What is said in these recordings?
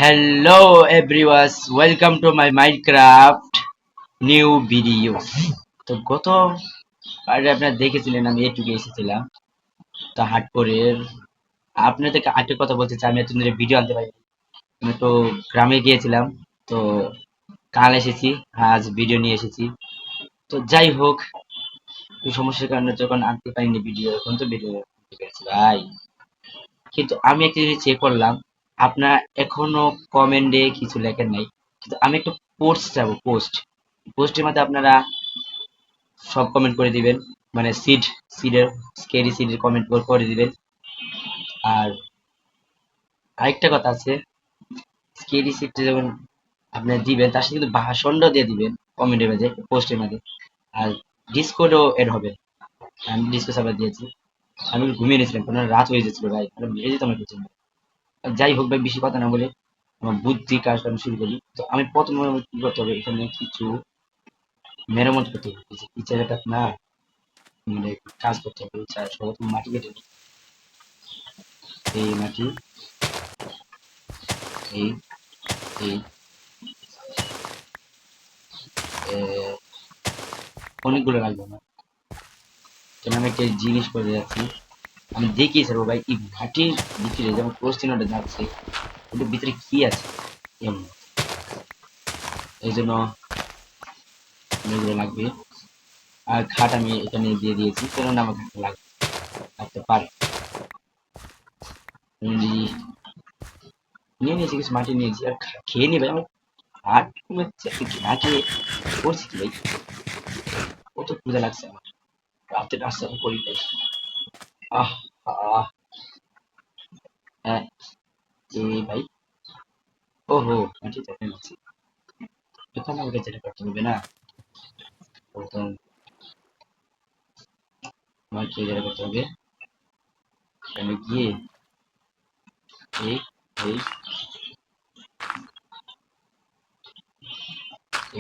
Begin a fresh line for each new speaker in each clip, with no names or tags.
Hello everyone, welcome to my Minecraft new video. তো গত পার্টে আপনারা দেখেছিলেন আমি এটুকু এসেছিলাম। তো হাটপুরের আপনাদেরকে আরেকটা কথা বলতে চাই, আমি এতদিন ধরে ভিডিও আনতে পারি। আমি তো গ্রামে গিয়েছিলাম, তো কাল এসেছি, আজ ভিডিও নিয়ে এসেছি। তো যাই হোক, একটু সমস্যার কারণে যখন আনতে পারিনি ভিডিও, এখন তো ভিডিও আনতে পেরেছি ভাই। কিন্তু আমি একটা জিনিস চেক করলাম, আপনার এখনো কমেন্টে কিছু লেখেন নাই। কিন্তু আমি একটা পোস্ট যাবো, পোস্টের মধ্যে আপনারা সব কমেন্ট করে দিবেন, মানে সিডের স্কেরি সিডের কমেন্ট করে দিবেন। আর আরেকটা কথা আছে, স্কেরি সিডটা যখন আপনি দিবেন তার সাথে কিন্তু ভাষণটাও দিয়ে দিবেন কমেন্টের মাঝে, পোস্টের মাঝে। আর ডিসকর্ডও এড হবে, আমি ডিসকর্ড সার্ভার দিয়েছি। আমি ঘুমিয়ে নিয়েছিলাম, কারণ রাত হয়ে যাচ্ছিল ভাই, আমি ভেবে যেতাম একটু। যাই হোক ভাই, বেশি কথা না বলে আমার বুদ্ধি কাজ আমি শুরু করি। তো আমি প্রথমে কি করতে হবে, এখানে কিছু মেরামত করতে হবে। এই জায়গাটা না, মানে কাজ করতে হবে। সর্বপ্রথম মাটি কেটে নিই। এই মাটি, এই এই আহ, অনেকগুলো লাগবে না, কেন আমি একটা জিনিস করে যাচ্ছি। আমি দেখিয়ে ছাড়বো ভাই, এই মাটির ভিতরে যেমন প্রশ্নটা যাচ্ছে, ওটার ভিতরে কি আছে এমন। এই জন্য এগুলো লাগবে। আর খাট আমি এখানে দিয়ে দিয়েছি, কেননা আমার খাট লাগতে পারে। নিয়ে নিয়েছি, কিছু মাটি নিয়েছি, আর খেয়ে নিবে আমার। হাট কমেছে, না খেয়ে করছি কি ভাই, কত ক্ষুধা লাগছে আমার, রাতে নাস্তা করি নাই। আহ আহ হ্যাঁ, এই ভাই, ওহো, মাটি চাপে নিচ্ছি। এখানে আমাকে যেটা করতে হবে না, প্রথম আমাকে যেটা করতে হবে, এখানে গিয়ে এই এই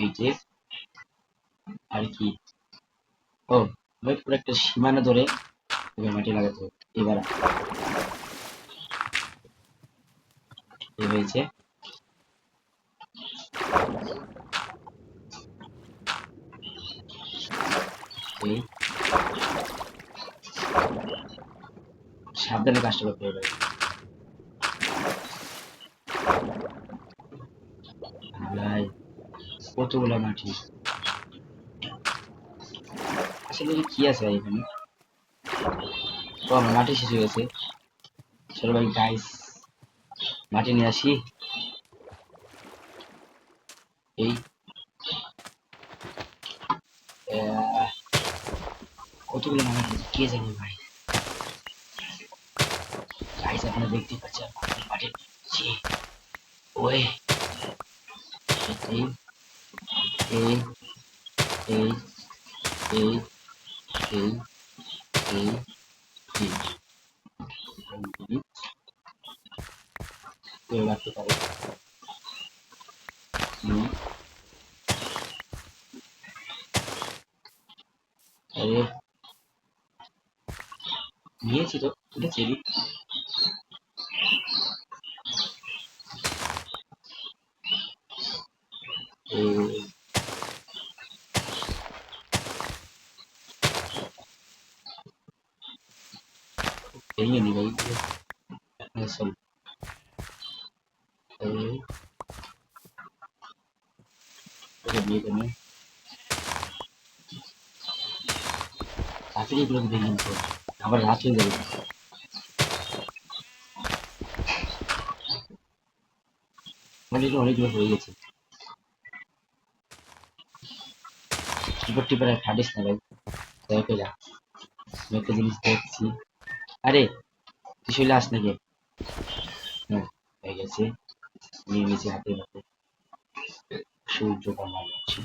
এই যে, আর কি, ও ভাই, পুরো একটা সীমানা ধরে এবার মাটি লাগাতে হবে। এবার এই হয়েছে, এই সাবধানে কাজটা করতে হবে ভাই। কতগুলা মাটি, আসলে কি আছে ভাই এখানে। ও, আমার মাটি শেষ হয়ে গেছে। চলো ভাই গাইস, মাটি নিয়ে আসি। এই আহ, কতগুলো মাটি কে জানে ভাই। গাইস আপনারা দেখতে পাচ্ছেন মাটির নিচে, ওই এই এই এই এই এই এই এই এইগুলি কেউ রাখতে পারে। হুম, আরে নিয়েছি তো, ঠিক আছে। এই ভেঙে নি ভাই, সরি। এই ওকে দিয়ে দেবে, তাড়াতাড়ি এগুলোকে ভেঙে নিতে হবে, আবার রাত হয়ে যাবে। মানে এটা অনেকগুলো হয়ে গেছে। টিপার টিপার আর ফাটিস না ভাই, দয়া করে। আমি একটা জিনিস দেখছি, আরে তুই চলে আস নাকি। হ্যাঁ, হয়ে গেছে, নিয়ে নিয়েছি হাতে হাতে। সূর্য কমা যাচ্ছে,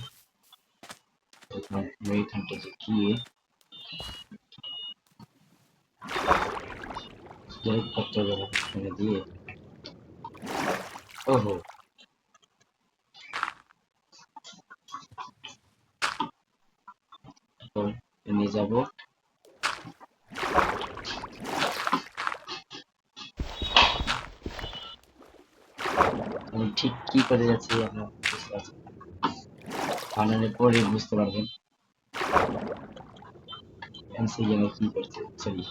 ওইখানটা যে গিয়ে পত্র এখানে দিয়ে, ওহো, তো নিয়ে যাবো। আমি ঠিক কি করে যাচ্ছি আপনার বুঝতে পারছেন, বানানোর পরে বুঝতে পারবেন এমসি গেমে কি করছে। সরি,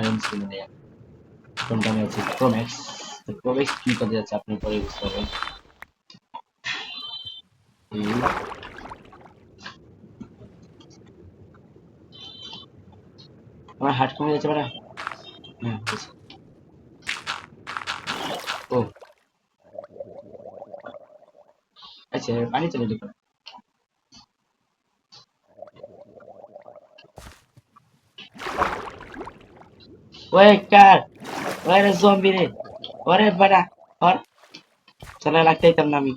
এমসি মানে কোনটা আমি আছি প্রোম্যাক্স। তো প্রোম্যাক্স কি করতে যাচ্ছে আপনি পরে বুঝতে পারবেন। এই আমার হার্ট কমে যাচ্ছে বাড়া। হ্যাঁ বুঝছি। ও আচ্ছা, পানি চলে এলো কেন? ওই কার, ওই রে জম্বি রে, ওরে বাড়া, ওর চলে লাগতে দিতাম না আমি,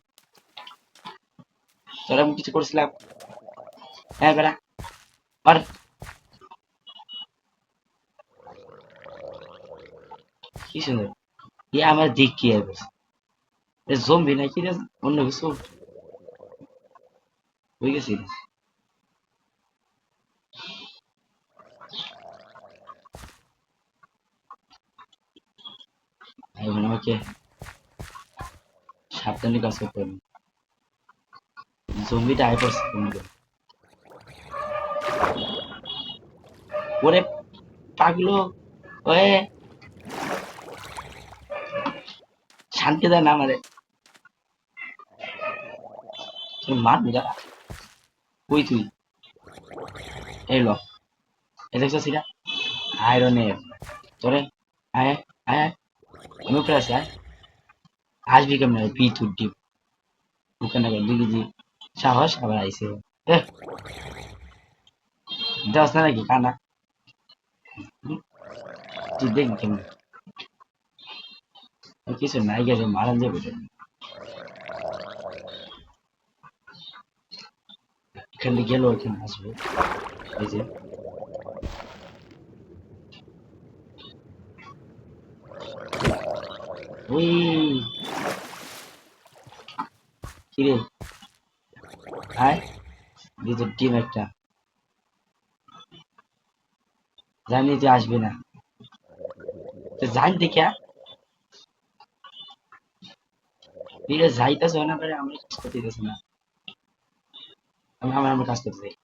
তোরা আমি কিছু করছিলাম? হ্যাঁ বাড়া, ওর কি সুন্দর, ই আমার দিক কি আর করছে? জম্বি নাকি রে, অন্য কিছু হয়ে গেছি। এখন আমাকে সাবধানে কাজ করতে হবে। জম্বিটা আয় পড়ছে কোন দিকে? ওরে পাগলো, ওয়ে শান্তি দেয় না আমারে, তুমি মারবি দাঁড়া। কই তুই? এই ল, এ দেখছো সিরা আয়রনের তোরে, আয় আয় আয় আয়, আমি উপরে আছি, আয় আসবি কেমন পি তুই ডিপ ওখানে দুই কেজি সাহস আবার আইসে। এহ, দেওয়াস না নাকি কানা? হুম, তুই দেখবি কেমন কিছু নাই গেছে মারান যাবে রে। এখানে গেল এখানে আসবে, এই যে ওই কিরে, আয় দিতে টিম একটা, জানি তুই আসবি না, তো জান দেখিয়া দিলে যাইতেছে না পারে, আমরা কাজ করতে দিতেছি না, আমি আমার আমার কাজ করতে যাই।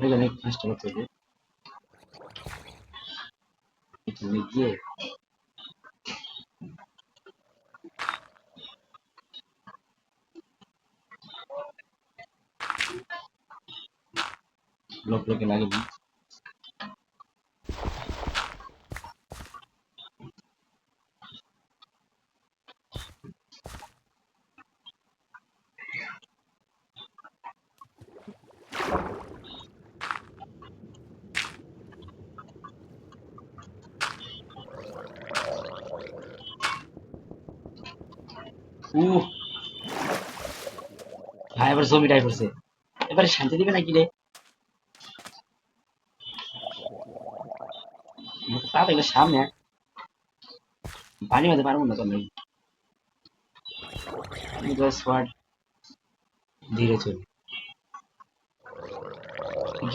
ওইখানে কাজটা করতে হবে, এখানে গিয়ে ব্লক ব্লকে লাগবে। উহ, ভাই এবার জমি টাই করছে, এবারে শান্তি দিবে নাকি রে? তাড়াতাড়ি সামনে আয়। পানি হতে পারবো না তো আমি, আমি তো স্কোয়াড ধীরে চলি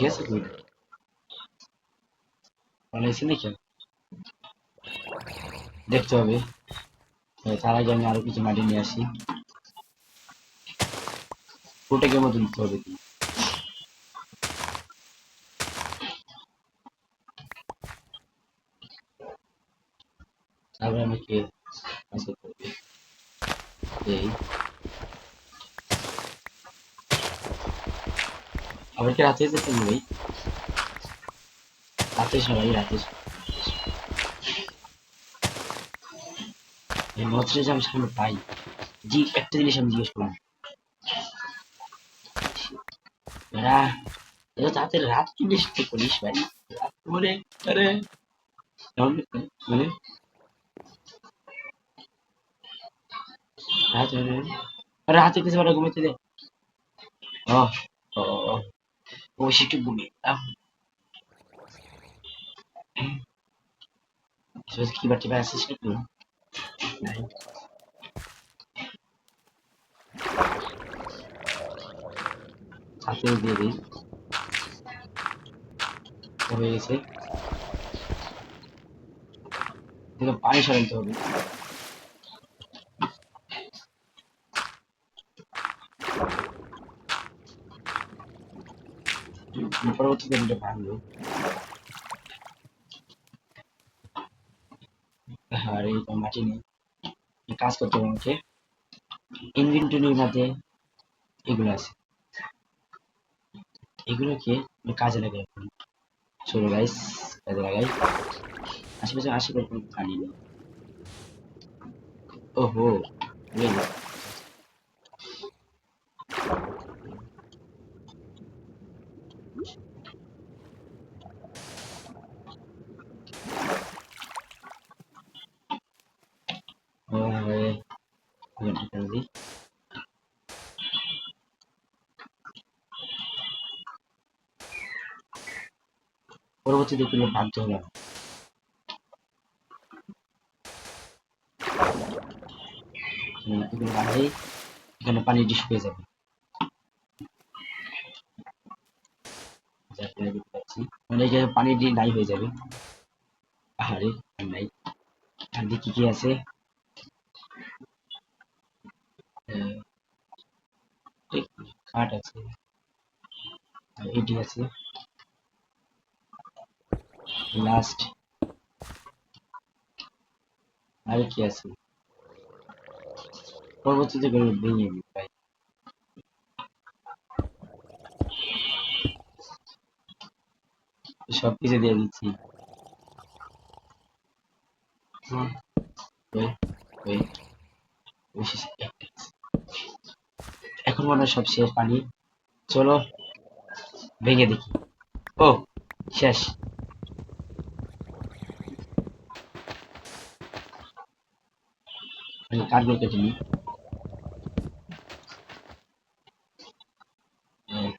গেছে তুই বানাইছি নাকি দেখতে হবে। তার আগে আমি আরো কিছু মাটি নিয়ে আসি, প্রোটেকের মতো দিতে হবে কি। তারপরে আমাকে কাজ করতে হবে। এই আবার কি রাতে যেতে হবে ভাই? রাতে সবাই রাতে এই মৎস্য যে আমি সামনে পাই, জি একটা জিনিস আমি জিজ্ঞেস করলাম, এরা এত তাড়াতাড়ি রাত কি নিশ্চিত করিস ভাই? রাত করে আরে মানে রাত হলে রাতে কিছু বেলা ঘুমাইতে দে। ও ও ও একটু ঘুমি কি বাড়তে পারে আসিস একটু নাই, হাতে দিয়ে দিই, হয়ে গেছে। দেখো পানি সরাইতে হবে। পরবর্তীতে এটা ভাঙলো। আর এই তো মাটি নেই, কাজ করতে হবে আমাকে। ইনভেন্টরির মধ্যে এগুলো আছে, এগুলোকে আমি কাজে লাগাই এখন। চলো গাইস, কাজে লাগাই। আশেপাশে আশেপাশে কোনো পানি নেই। ওহো, ভুলে গেছি। ওভাবে এটা দিই। পরবর্তীতে এগুলো বাধ্য হলাম। এগুলো বাঁধলেই এখানে পানি ডিশ হয়ে যাবে। যা করে দিতে পারছি মানে এই জায়গায় পানি দিয়ে নাই হয়ে যাবে। আহারে, আর নাই। আর দিয়ে কি কি আছে? আহ, এই কাঠ আছে, আর এটি আছে, লাস্ট আর কি আছে? পরবর্তীতে এগুলো ভেঙে দিই ভাই। সবকিছু দিয়ে দিচ্ছি। হুম, ওই ওই অবশেষে একটা আছে। এখন মনে হয় সব শেষ পানি। চলো ভেঙে দেখি। ও, শেষ। আমি কাঠগুলো কেটে নিই। আহ,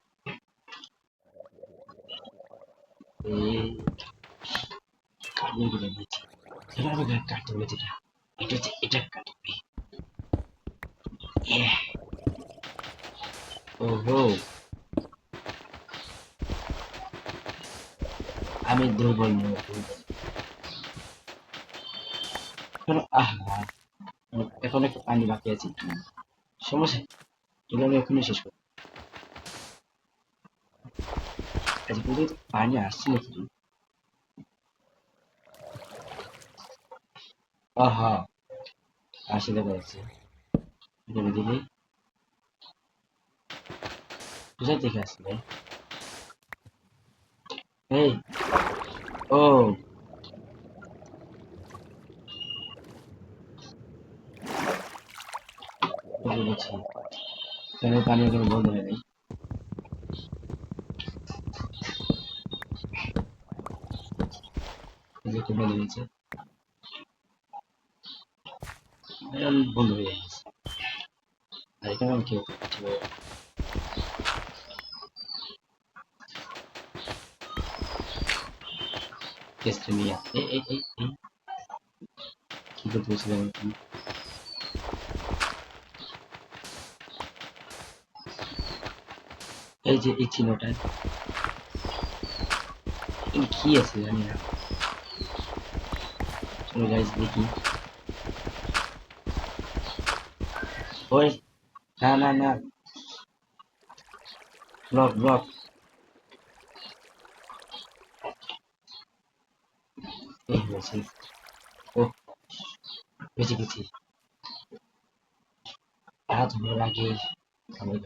এই কাঠগুলো কেটে নিয়েছি। এবার আমি কাটতে হবে যেটা, এটা হচ্ছে এটা কাটবে। Yeah. ওহো, আমি দুর্বল নই, দুর্বল। আহা, এখন একটা পানি বাকি আছে। সমস্যা নেই, এগুলো আমি এখনই শেষ করবো। আচ্ছা, কিন্তু পানি আসছে নাকি? আহা, আসে দেখা যাচ্ছে। এখানে দিলে কোথায় থেকে আসলে? এই, ও, বুঝতে পেরেছি। কেন পানি এখনো বন্ধ হয় নাই? এই যে একটু বন্ধ হয়েছে, এখন বন্ধ হয়ে গেছে। আর এখানে আমি কি করতে হবে? টেস্টে নিয়ে এই কি করতে বলছিলাম এখন? এই যে এই চিহ্নটা, কি আছে জানি না। চলো গাইস দেখি। ওই, না না না, ব্লক ব্লক। এই হয়েছে। ও, বেঁচে গেছি। রাত হওয়ার আগে আমি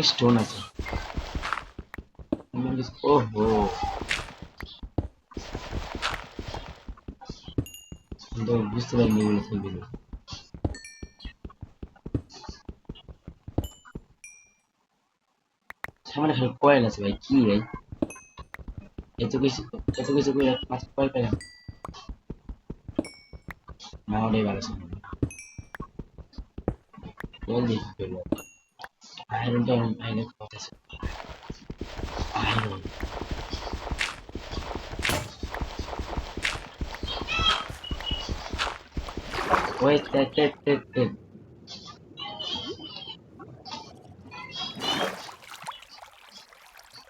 স্টোন আছে। ওহো, কিন্তু বুঝতে পারিনি এগুলো থেকে দিল। সামনে খালি কয়েল আছে ভাই, কি ভাই? এত কিছু, এত কিছু করে মাত্র কয়েল পেলাম। না, ওটাই ভালো ছিল। কয়েল দিয়ে কি করবো? আয়রনটা আয়রন কথা আছে। আয়রন, ওয়েট টেট টেট টেট টেট।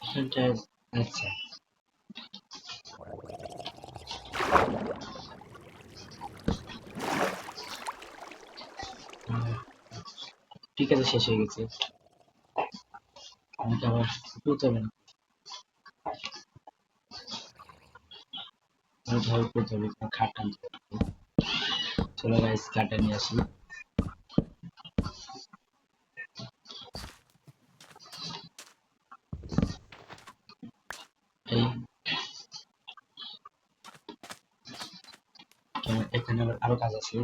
এখানটা, আচ্ছা, ঠিক আছে, শেষ হয়ে গেছে। আমাকে আবার তুলতে হবে না, ধর করতে হবে, খাট টানতে হবে। চলো গাইস, খাটটা নিয়ে আসি। এই এখানে আরো কাজ আছে,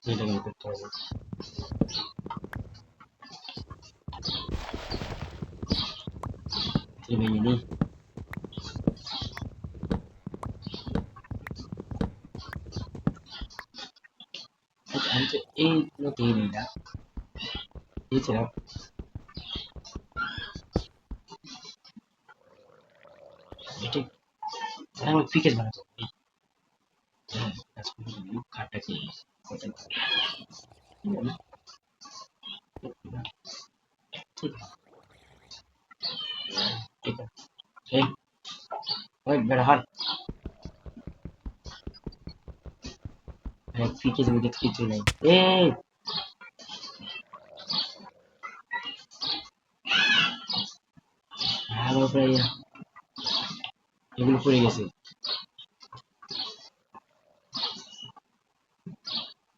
যেটা করতে হবে। ভেঙে নিই। আমি তো এইগুলো দিয়ে নিই না, দিয়েছিলাম। এটা আমার ক্রিকেট বানাতে হবে। খাটটাকে ঠিক আছে। এই ওই বেড়া হার ক্রিকেট উইকেট কিছু নেই। এই ভালো করে এগুলো পড়ে গেছে,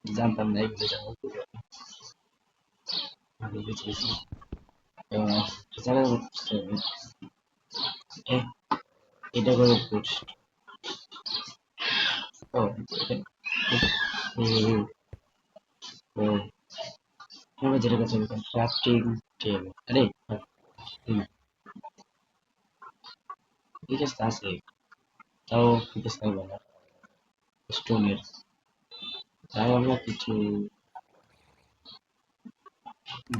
জানতাম না এগুলো যাবো। আমি বেঁচেছি এবং জায়গা করতে হবে। এটা করে পোস্ট। ও আমরা যেটা করতে হবে ক্রাফটিং টেবিল। আরে ঠিক আছে, আছে, তাও ঠিক আছে বলা স্টোনের। তাও আমরা কিছু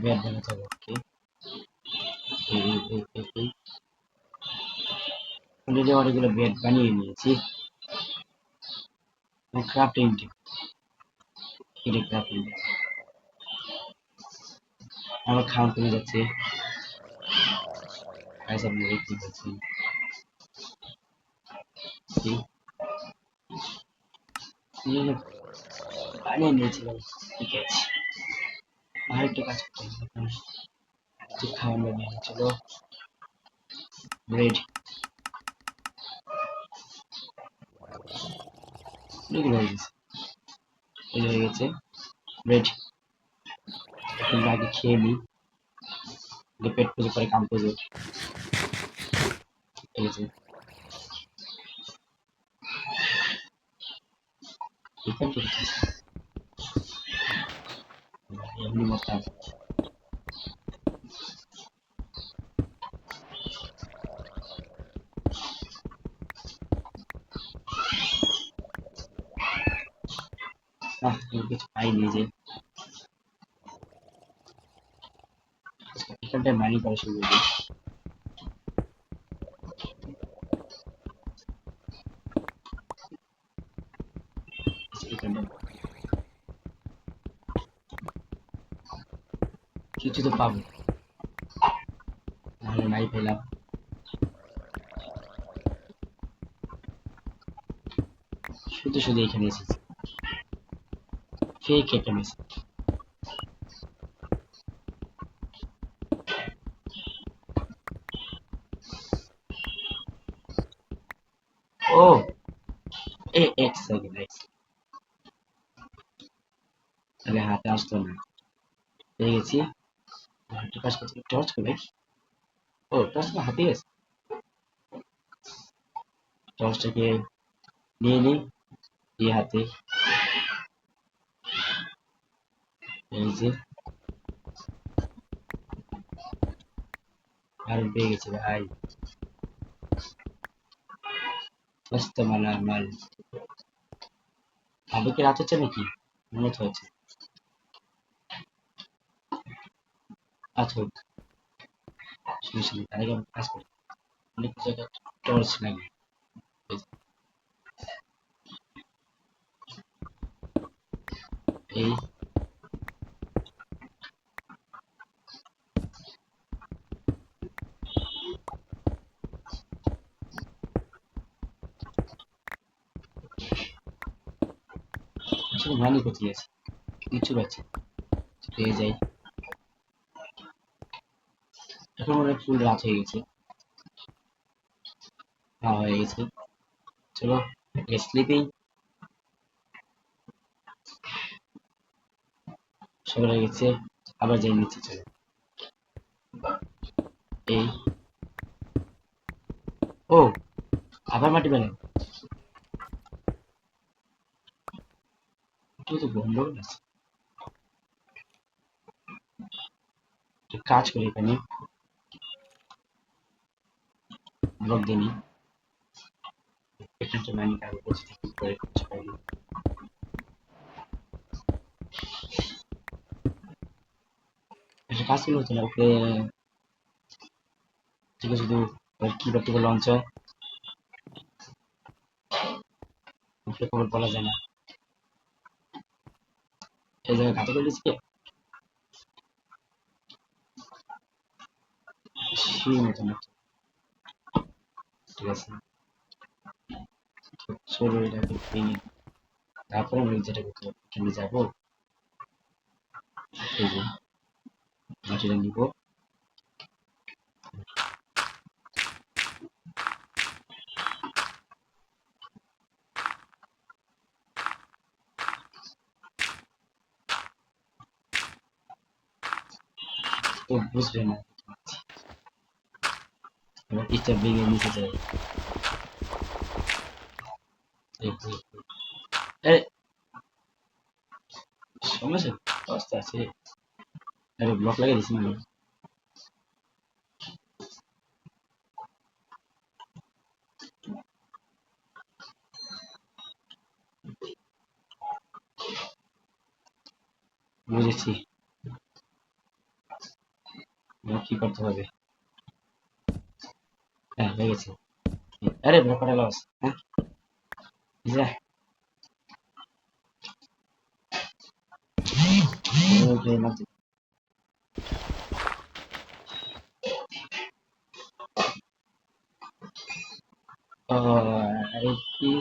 ব্যাট বানাতে হবে। ওকে, অলরেডি অনেকগুলো ব্যাট বানিয়ে নিয়েছি। ক্রাফটিং টেবিল, ক্রাফটিং আমার খাওয়া কমে যাচ্ছে। গাইস আপনি দেখতে পাচ্ছেন বানিয়ে নিয়েছিলাম। ঠিক আছে, আরেকটা কাজ করতে হবে। খাওয়ানো নিয়ে চলো, ব্রেড এগুলো হয়ে গেছে, এই হয়ে গেছে ব্রেড। এখন আগে খেয়ে নিই, পেট পুজো করে কাম পুজো। ঠিক আছে, ঠিক আছে, ঠিক আছে, এমনি মতো কিছু পাইনি যে এখানটায় মানি করা শুরু করি। এখানটায় কিছু তো পাবো, নাহলে নাই পেলাম। শুধু শুধু এখানে এসেছি, ফেক একটা মেসেজ। ও এক সেকেন্ড, আগে হাতে আসতো না। পেয়ে গেছি, একটা কাজ করতে টর্চ করে। ও টর্চ তো হাতে আছে, টর্চটাকে নিয়ে নিই এই হাতে। এই যে আর পেয়ে গেছি ভাই, মস্ত মালামাল। ভাবে কি রাত হচ্ছে নাকি? মনে তো হচ্ছে। আচ্ছা শুনছি, তার আগে আমি কাজ করি। অনেক জায়গায় টর্চ লাগে। এই শুধু মানি করতে গেছে কিছু পাচ্ছি পেয়ে যাই। এখন মনে হয় ফুল রাত হয়ে গেছে। হ্যাঁ হয়ে গেছে, চলো স্লিপিং। সকাল হয়ে গেছে, আবার যাই নিচে চলে। এই ও আবার মাটি পেলাম, তুই তো গন্ডগোল আছে। একটা কাজ করি এখানে ব্লক দিয়ে নি, এখানটা মাইনিং আগে বসে থেকে করে কিছু পাইনি। একটা কাজ করলে হতো না ওকে, ঠিক আছে শুধু কি করতে লঞ্চ হয় ওকে খবর বলা যায় না। এই জায়গায় ঘাতে করে দিচ্ছি সেই মতো না, ঠিক আছে চলো এটাকে ভেঙে দিই। তারপরে আমি যেটা করতে হবে এখানে যাবো, এই যে মাটিটা নিব। তো বুঝবে না, এবার ইটটা ভেঙে নিচে যায়। এই যে, আরে সমস্যা অবস্থা আছে, আরে ব্লক লাগিয়ে দিছি মানে। বুঝেছি এবার কি করতে হবে। হ্যাঁ হয়ে গেছে। আরে ব্লকটা লস, হ্যাঁ যা ওকে মারতে। আরে কি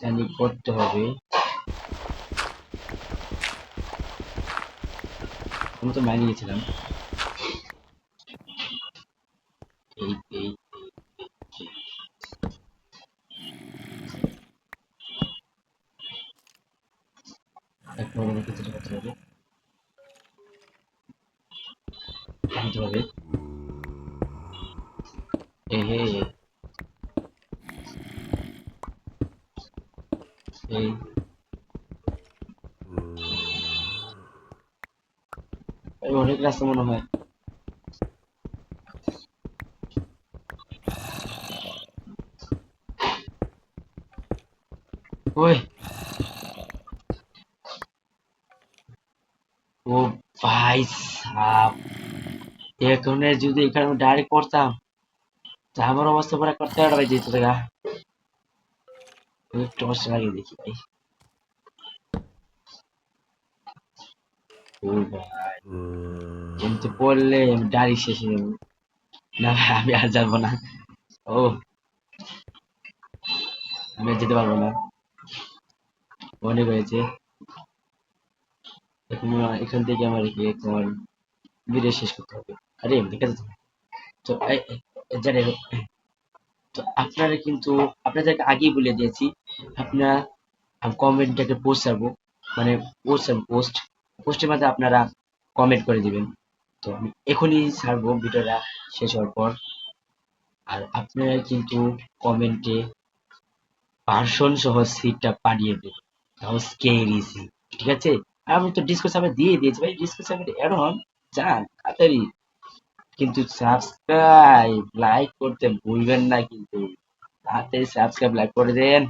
জানি করতে হবে, আমি তো মাইনে গেছিলাম। এই এই এক নম্বর ক্ষেত্রে করতে হবে, আনতে হবে। এ হে এই এই অনেক রাস্তা মনে হয়। ওই ও ভাই সাব, এখন যদি এখানে ডাইরেক্ট করতাম তা আমার অবস্থা পুরো করতে পারবে যেত দেখা। একটু কষ্ট লাগে দেখি ভাই। ও ভাই কিন্তু পড়লে ডাইরেক্ট শেষ হয়ে যাবো। না ভাই আমি আর যাবো না। ও আমি আর যেতে পারবো না, অনেক হয়েছে। এখন এখান থেকে আমার তোমার ভিডিও শেষ করতে হবে। আরে ঠিক আছে তো জানেন, তো আপনারা কিন্তু আপনাদেরকে আগেই বলে দিয়েছি, আপনারা কমেন্টে একটা পোস্ট ছাড়বো, মানে পোস্ট পোস্টের মধ্যে আপনারা কমেন্ট করে দিবেন। তো আমি এখনই ছাড়বো ভিডিওটা শেষ হওয়ার পর। আর আপনারা কিন্তু কমেন্টে ভার্সন সহ সিটটা পাঠিয়ে দেবেন, তাও স্কেরি সিট, ঠিক আছে। আর আমি তো ডিসকো সার্ভার দিয়ে দিয়েছি ভাই, ডিসকো সার্ভার অ্যাড হন, যান তাড়াতাড়ি। কিন্তু সাবস্ক্রাইব লাইক করতে ভুলবেন না কিন্তু, তাড়াতাড়ি সাবস্ক্রাইব লাইক করে দেন।